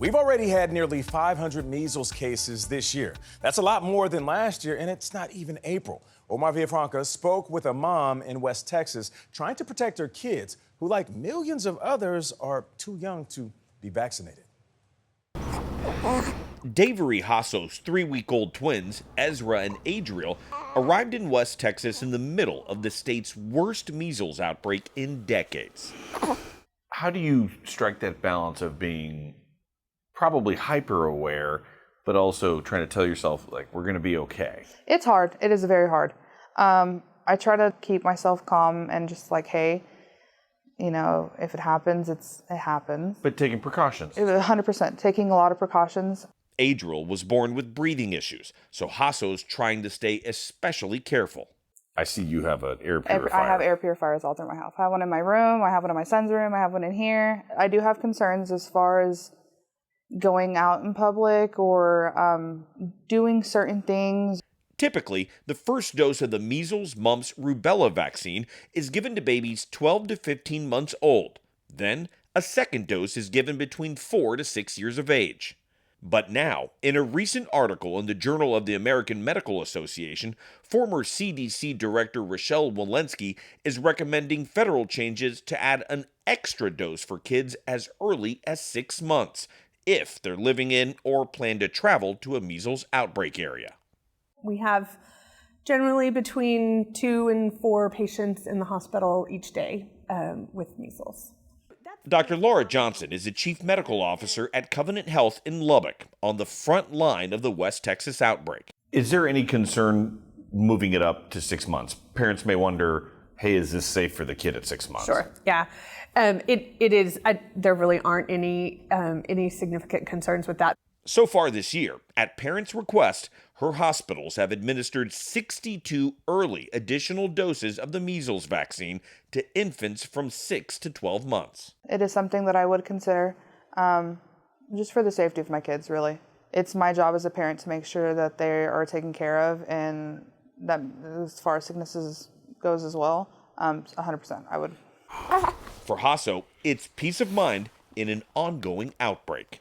We've already had nearly 500 measles cases this year. That's a lot more than last year, and it's not even April. Omar Villafranca spoke with a mom in West Texas trying to protect her kids who, like millions of others, are too young to be vaccinated. Davery Jaso's 3-week-old twins, Ezra and Adriel, arrived in West Texas in the middle of the state's worst measles outbreak in decades. How do you strike that balance of being probably hyper aware, but also trying to tell yourself, like, we're going to be okay? It's hard. It is very hard. I try to keep myself calm and just like, hey, you know, if it happens, it happens. But taking precautions. 100%. Taking a lot of precautions. Adriel was born with breathing issues, so Jaso's trying to stay especially careful. I see you have an air purifier. I have air purifiers all through my house. I have one in my room. I have one in my son's room. I have one in here. I do have concerns as far as going out in public or doing certain things. Typically, the first dose of the measles, mumps, rubella vaccine is given to babies 12 to 15 months old. Then, a second dose is given between 4 to 6 years of age. But now, in a recent article in the Journal of the American Medical Association, former CDC Director Rochelle Walensky is recommending federal changes to add an extra dose for kids as early as 6 months, if they're living in or plan to travel to a measles outbreak area. We have generally between 2 and 4 patients in the hospital each day with measles. Dr. Laura Johnson is the chief medical officer at Covenant Health in Lubbock, on the front line of the West Texas outbreak. Is there any concern moving it up to 6 months? Parents may wonder, hey, is this safe for the kid at 6 months? Sure, yeah. It is. There really aren't any significant concerns with that. So far this year, at parents' request, her hospitals have administered 62 early additional doses of the measles vaccine to infants from 6 to 12 months. It is something that I would consider just for the safety of my kids, really. It's my job as a parent to make sure that they are taken care of, and that as far as sicknesses goes as well, 100% I would. For Jaso, it's peace of mind in an ongoing outbreak.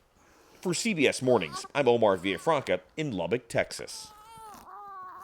For CBS Mornings, I'm Omar Villafranca in Lubbock, Texas.